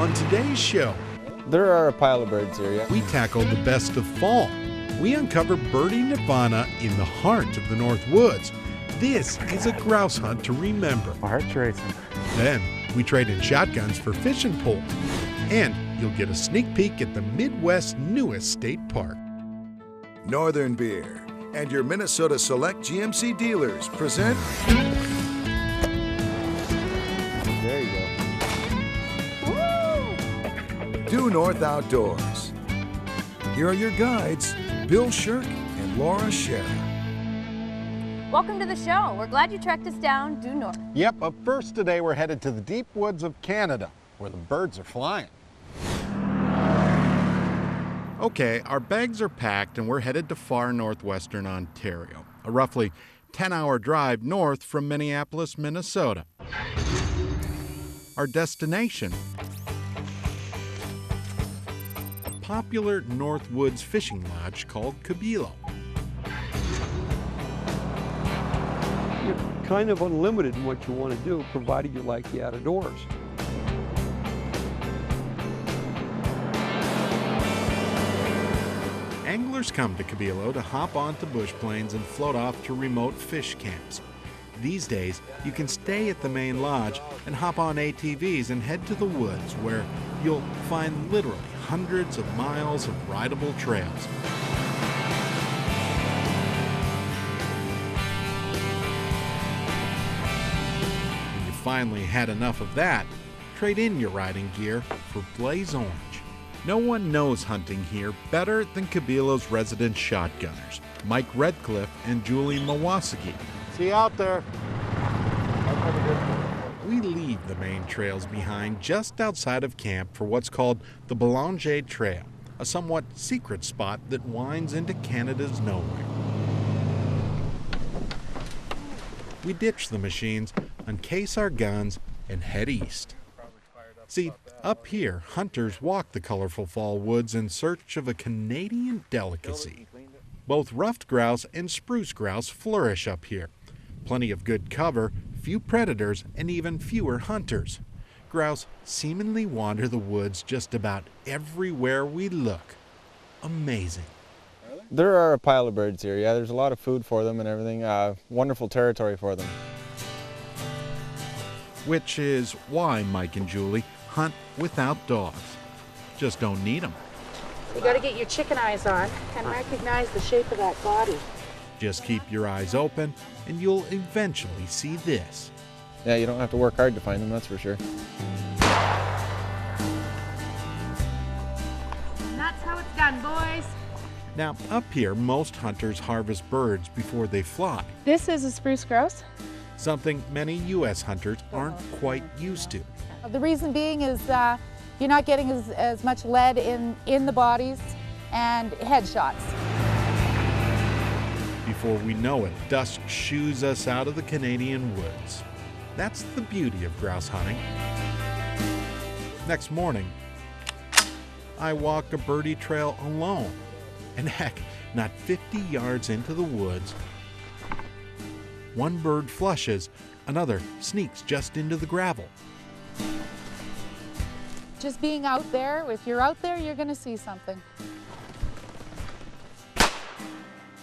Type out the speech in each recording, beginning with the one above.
On today's show, There are a pile of birds here, yeah. we tackle the best of fall. We uncover birdie nirvana in the heart of the North Woods. This is a grouse hunt to remember. My heart's racing. Then we trade in shotguns for fishing poles. And you'll get a sneak peek at the Midwest's newest state park. Northern Beer and your Minnesota Select GMC dealers present There you go. Due North Outdoors. Here are your guides, Bill Shirk and Laura Scher. Welcome to the show. We're glad you tracked us down due north. Yep, but first today we're headed to the deep woods of Canada, where the birds are flying. Okay, our bags are packed and we're headed to far northwestern Ontario, a roughly 10-hour drive north from Minneapolis, Minnesota. Our destination, a popular North Woods fishing lodge called Kabeelo. You're kind of unlimited in what you want to do, provided you like the outdoors. Anglers come to Kabeelo to hop onto bush planes and float off to remote fish camps. These days, you can stay at the main lodge and hop on ATVs and head to the woods where you'll find literally hundreds of miles of rideable trails. When you finally had enough of that, trade in your riding gear for Blaze Orange. No one knows hunting here better than Kabeelo's resident shotgunners, Mike Redcliffe and Julie Mawasaki. See you out there. We leave the main trails behind just outside of camp for what's called the Boulanger Trail, a somewhat secret spot that winds into Canada's nowhere. We ditch the machines, uncase our guns, and head east. See, up here, hunters walk the colorful fall woods in search of a Canadian delicacy. Both ruffed grouse and spruce grouse flourish up here. Plenty of good cover, few predators, and even fewer hunters. Grouse seemingly wander the woods just about everywhere we look. Amazing. There are a pile of birds here, yeah. There's a lot of food for them and everything. Wonderful territory for them. Which is why Mike and Julie hunt without dogs. Just don't need them. You got to get your chicken eyes on and recognize the shape of that body. Just keep your eyes open and you'll eventually see this. Yeah, you don't have to work hard to find them, that's for sure. And that's how it's done, boys. Now, up here, most hunters harvest birds before they fly, This is a spruce grouse. something many U.S. hunters aren't quite used to. The reason being is you're not getting as much lead in the bodies and headshots. Before we know it, dusk shoos us out of the Canadian woods. That's the beauty of grouse hunting. Next morning, I walk a birdie trail alone. And heck, not 50 yards into the woods, one bird flushes, another sneaks just into the gravel. Just being out there, if you're out there, you're going to see something.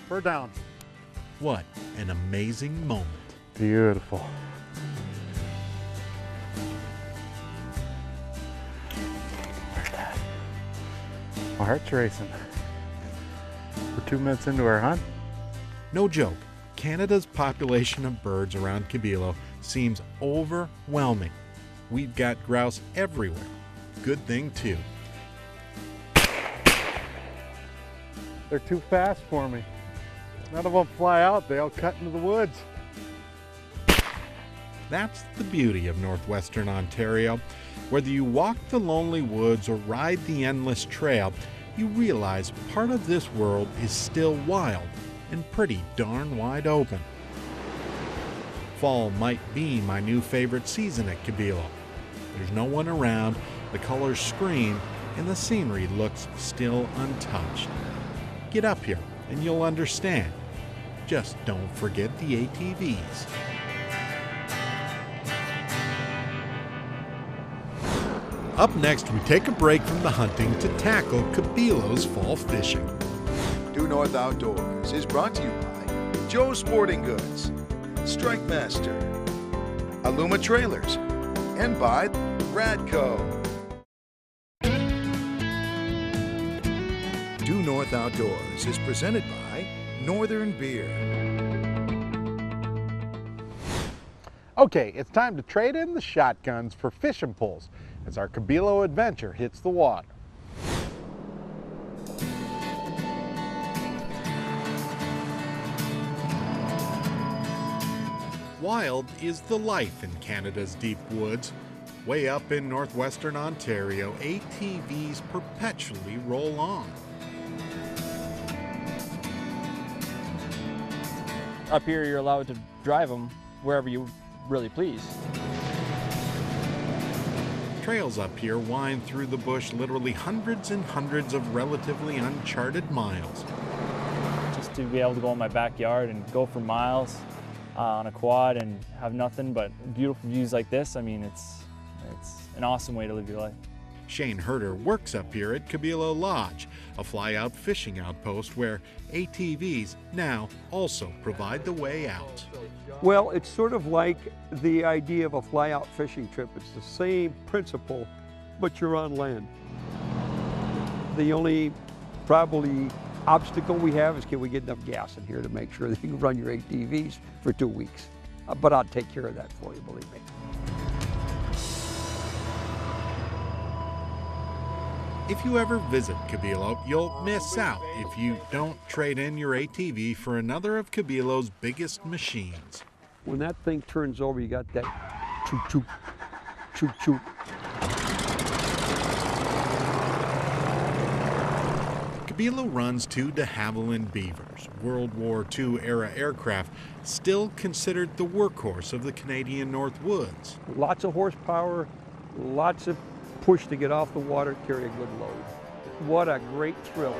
Bird down. What an amazing moment. Beautiful. My heart's racing. We're 2 minutes into our hunt. No joke, Canada's population of birds around Kabeelo seems overwhelming. We've got grouse everywhere. Good thing, too. They're too fast for me. None of them fly out, they all cut into the woods. That's the beauty of northwestern Ontario. Whether you walk the lonely woods or ride the endless trail, you realize part of this world is still wild and pretty darn wide open. Fall might be my new favorite season at Kabeelo. There's no one around, the colors scream, and the scenery looks still untouched. Get up here and you'll understand. Just don't forget the ATVs. Up next, we take a break from the hunting to tackle Kabeelo's fall fishing. Due North Outdoors is brought to you by Joe's Sporting Goods, Strike Master, Aluma Trailers, and by Radco. Due North Outdoors is presented by Northern Beer. Okay, it's time to trade in the shotguns for fishing poles as our Kabeelo adventure hits the water. Wild is the life in Canada's deep woods. Way up in northwestern Ontario, ATVs perpetually roll on. Up here, you're allowed to drive them wherever you really please. Trails up here wind through the bush literally hundreds and hundreds of relatively uncharted miles. Just to be able to go in my backyard and go for miles on a quad and have nothing but beautiful views like this, I mean, it's an awesome way to live your life. Shane Herder works up here at Kabeelo Lodge, a fly-out fishing outpost where ATVs now also provide the way out. Well, it's sort of like the idea of a fly-out fishing trip. It's the same principle, but you're on land. The only probably obstacle we have is can we get enough gas in here to make sure that you can run your ATVs for 2 weeks. But I'll take care of that for you, believe me. If you ever visit Kabeelo, you'll miss out if you don't trade in your ATV for another of Kabeelo's biggest machines. When that thing turns over, you got that choo-choo, choo-choo. Kabeelo runs two de Havilland Beavers, World War II era aircraft, still considered the workhorse of the Canadian North Woods. Lots of horsepower, lots of push to get off the water, carry a good load. What a great thrill.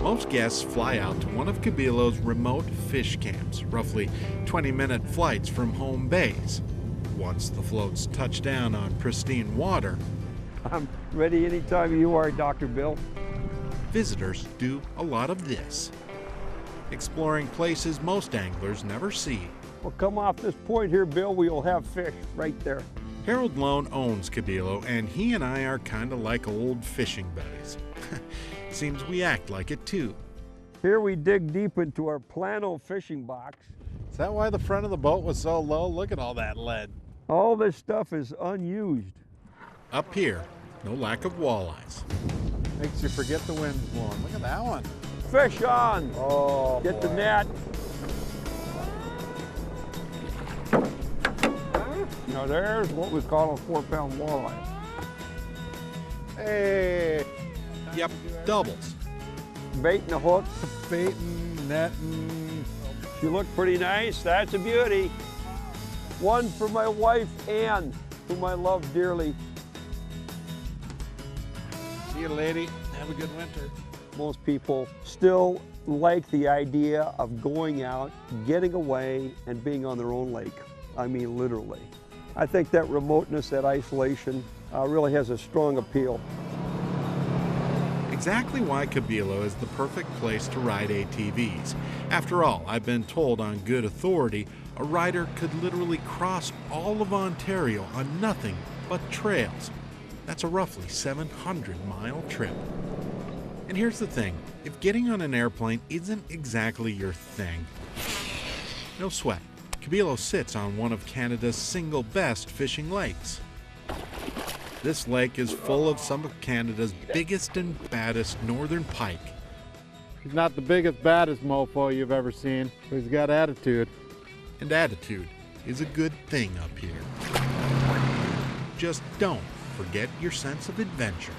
Most guests fly out to one of Kabeelo's remote fish camps, roughly 20-minute flights from home base. Once the floats touch down on pristine water, I'm ready anytime you are, Dr. Bill. visitors do a lot of this, exploring places most anglers never see. Well, come off this point here, Bill, we'll have fish right there. Harold Lone owns Kabeelo, and he and I are kind of like old fishing buddies. Seems we act like it too. Here we dig deep into our Plano fishing box. Is that why the front of the boat was so low? Look at all that lead. All this stuff is unused. Up here, no lack of walleyes. Makes you forget the wind's blowing. Look at that one. Fish on! Oh, Get boy. the net. Now there's what we call a 4-pound walleye. Hey. Yep, doubles. Bait and a hook. Baiting, netting. She looked pretty nice. That's a beauty. One for my wife, Ann, whom I love dearly. See you, lady. Have a good winter. Most people still like the idea of going out, getting away, and being on their own lake. I mean, literally. I think that remoteness, that isolation, really has a strong appeal. Exactly why Kabeelo is the perfect place to ride ATVs. After all, I've been told on good authority, a rider could literally cross all of Ontario on nothing but trails. That's a roughly 700-mile trip. And here's the thing, if getting on an airplane isn't exactly your thing, no sweat. Kabeelo sits on one of Canada's single best fishing lakes. This lake is full of some of Canada's biggest and baddest northern pike. He's not the biggest, baddest mofo you've ever seen, but he's got attitude. And attitude is a good thing up here. Just don't forget your sense of adventure.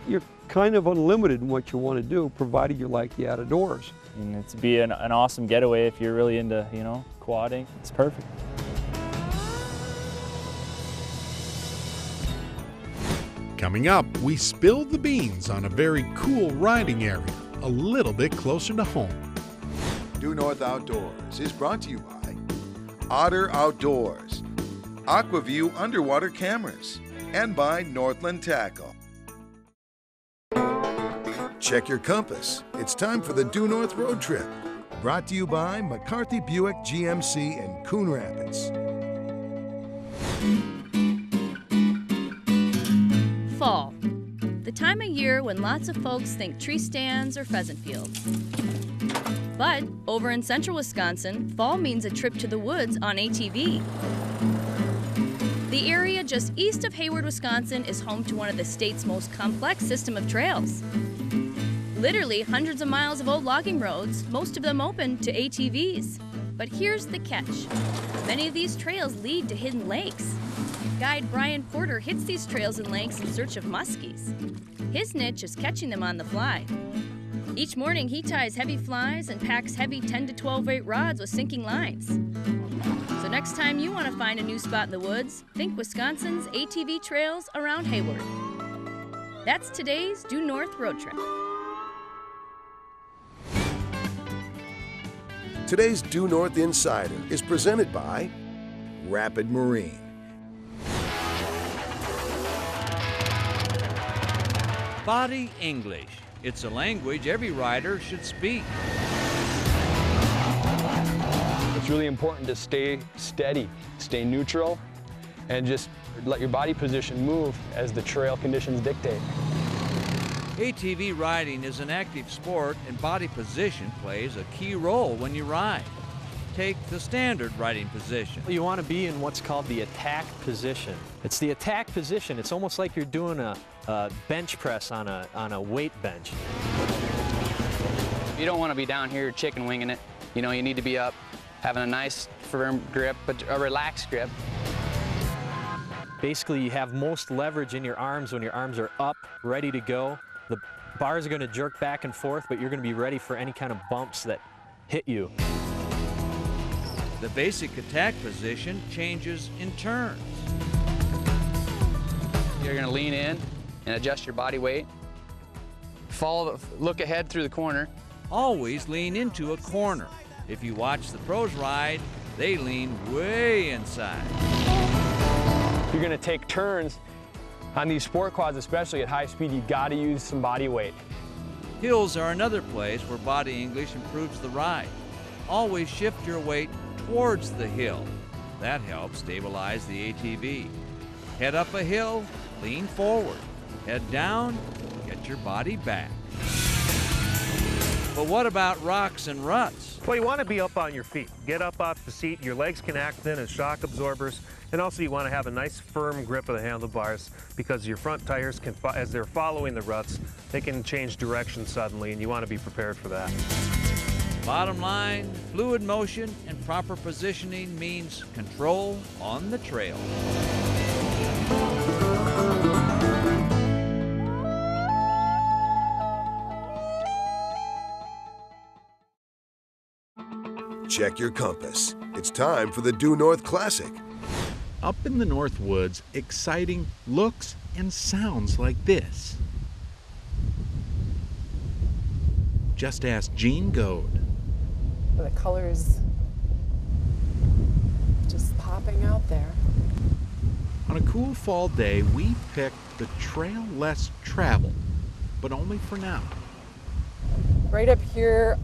You're kind of unlimited in what you want to do, provided you like the outdoors. And it's be an awesome getaway if you're really into, quadding. It's perfect. Coming up, we spill the beans on a very cool riding area, a little bit closer to home. Due North Outdoors is brought to you by Otter Outdoors, Aquaview Underwater Cameras, and by Northland Tackle. Check your compass. It's time for the Due North Road Trip. Brought to you by McCarthy Buick GMC in Coon Rapids. Fall, the time of year when lots of folks think tree stands or pheasant fields. But over in central Wisconsin, fall means a trip to the woods on ATV. The area just east of Hayward, Wisconsin is home to one of the state's most complex system of trails. Literally hundreds of miles of old logging roads, most of them open to ATVs. But here's the catch. Many of these trails lead to hidden lakes. Guide Brian Porter hits these trails and lakes in search of muskies. His niche is catching them on the fly. Each morning he ties heavy flies and packs heavy 10 to 12 weight rods with sinking lines. So next time you want to find a new spot in the woods, think Wisconsin's ATV trails around Hayward. That's today's Due North Road Trip. Today's Due North Insider is presented by Rapid Marine. Body English. It's a language every rider should speak. It's really important to stay steady, stay neutral, and just let your body position move as the trail conditions dictate. ATV riding is an active sport, and body position plays a key role when you ride. Take the standard riding position. You want to be in what's called the attack position. It's the attack position. It's almost like you're doing a bench press on a weight bench. You don't want to be down here chicken winging it. You know, you need to be up, having a nice firm grip, but a relaxed grip. Basically, you have most leverage in your arms when your arms are up, ready to go. The bars are going to jerk back and forth, but you're going to be ready for any kind of bumps that hit you. The basic attack position changes in turns. You're going to lean in and adjust your body weight. Look ahead through the corner. Always lean into a corner. If you watch the pros ride, they lean way inside. You're going to take turns. On these sport quads, especially at high speed, you got to use some body weight. Hills are another place where body English improves the ride. Always shift your weight towards the hill. That helps stabilize the ATV. Head up a hill, lean forward. Head down, get your body back. But what about rocks and ruts? Well, you want to be up on your feet. Get up off the seat. Your legs can act then as shock absorbers. And also you want to have a nice firm grip of the handlebars because your front tires can, as they're following the ruts, they can change direction suddenly, and you want to be prepared for that. Bottom line, fluid motion and proper positioning means control on the trail. Check your compass. It's time for the Due North Classic. Up in the North Woods, exciting looks and sounds like this. Just ask Gene Goad. The color is just popping out there. On a cool fall day, we picked the trail less traveled, but only for now. Right up here,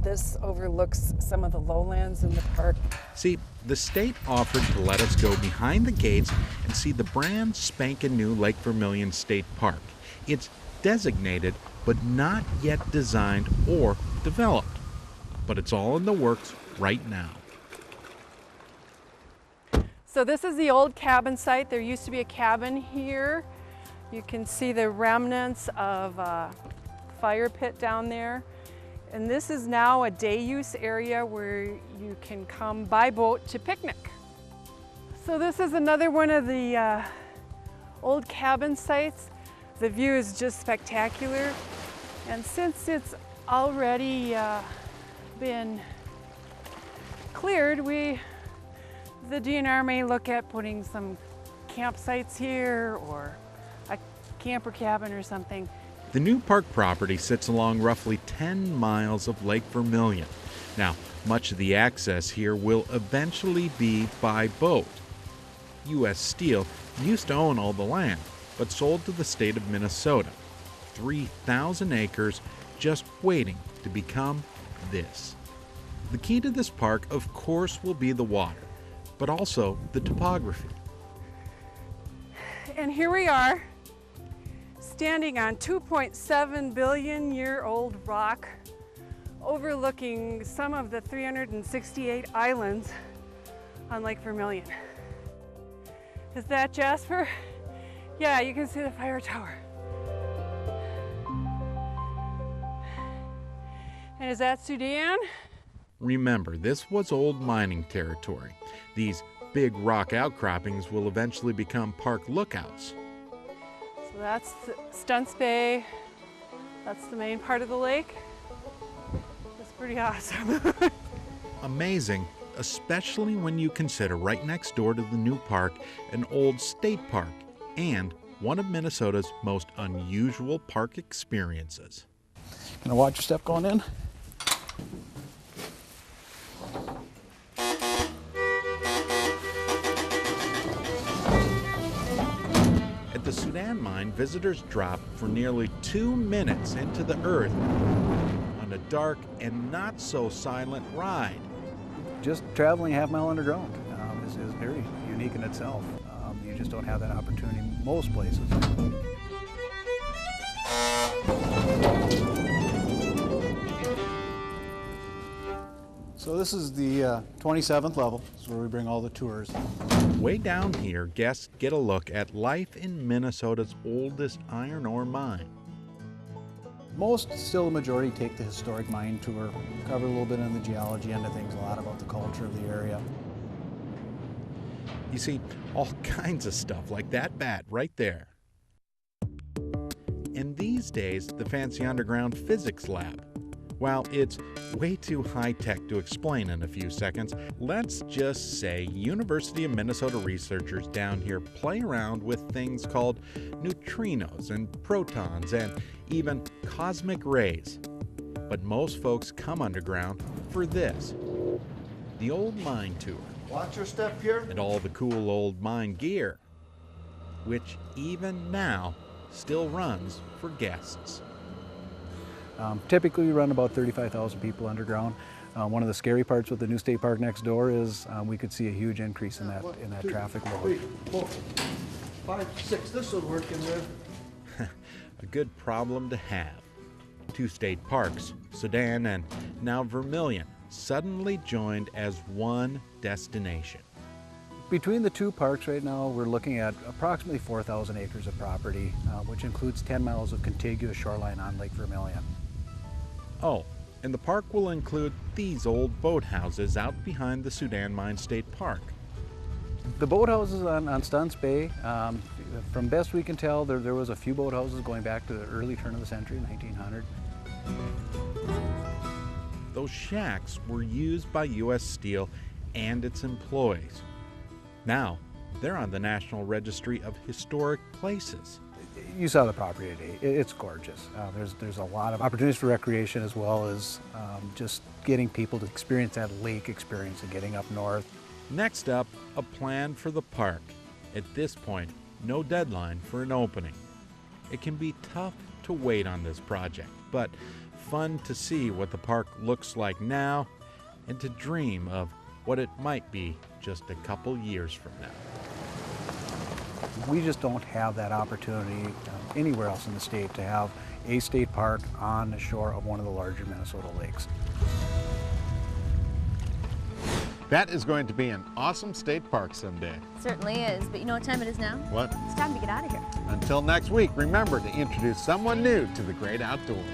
this overlooks some of the lowlands in the park. See, the state offered to let us go behind the gates and see the brand spanking new Lake Vermillion State Park. It's designated, but not yet designed or developed. But it's all in the works right now. So this is the old cabin site. There used to be a cabin here. You can see the remnants of a fire pit down there. And this is now a day use area where you can come by boat to picnic. So this is another one of the old cabin sites. The view is just spectacular. And since it's already been cleared, the DNR may look at putting some campsites here or a camper cabin or something. The new park property sits along roughly 10 miles of Lake Vermillion. Now, much of the access here will eventually be by boat. U.S. Steel used to own all the land, but sold to the state of Minnesota. 3,000 acres just waiting to become this. The key to this park, of course, will be the water, but also the topography. And here we are, standing on 2.7 billion year old rock, overlooking some of the 368 islands on Lake Vermillion. Is that Jasper? Yeah, you can see the fire tower. And is that Sudan? Remember, this was old mining territory. These big rock outcroppings will eventually become park lookouts. So that's Stunts Bay. That's the main part of the lake. That's pretty awesome. Amazing, especially when you consider right next door to the new park, an old state park, and one of Minnesota's most unusual park experiences. Gonna watch your step going in? At the Sudan mine, visitors drop for nearly 2 minutes into the earth on a dark and not so silent ride. Just traveling half mile underground is very unique in itself. You just don't have that opportunity most places. So this is the 27th level. This is where we bring all the tours. Way down here, guests get a look at life in Minnesota's oldest iron ore mine. Most, still the majority, take the historic mine tour, cover a little bit on the geology end of things, a lot about the culture of the area. You see all kinds of stuff like that bat right there. And these days, the fancy underground physics lab. While it's way too high-tech to explain in a few seconds, let's just say University of Minnesota researchers down here play around with things called neutrinos and protons and even cosmic rays. But most folks come underground for this, the old mine tour. Watch your step here. And all the cool old mine gear, which even now still runs for guests. Typically we run about 35,000 people underground. One of the scary parts with the new state park next door is we could see a huge increase in that traffic load. 3, 4, 5, 6. This will work in there. A good problem to have. 2 state parks, Sudan and now Vermillion, suddenly joined as one destination. Between the 2 parks right now, we're looking at approximately 4,000 acres of property, which includes 10 miles of contiguous shoreline on Lake Vermillion. Oh, and the park will include these old boathouses out behind the Sudan Mine State Park. The boathouses on Stunts Bay, from best we can tell, there was a few boathouses going back to the early turn of the century, 1900. Those shacks were used by U.S. Steel and its employees. Now, they're on the National Registry of Historic Places. You saw the property today. It's gorgeous. There's a lot of opportunities for recreation as well as just getting people to experience that lake experience and getting up north. Next up, a plan for the park. At this point, no deadline for an opening. It can be tough to wait on this project, but fun to see what the park looks like now and to dream of what it might be just a couple years from now. We just don't have that opportunity anywhere else in the state to have a state park on the shore of one of the larger Minnesota lakes. That is going to be an awesome state park someday. Certainly is, but you know what time it is now? What? It's time to get out of here. Until next week, remember to introduce someone new to the great outdoors.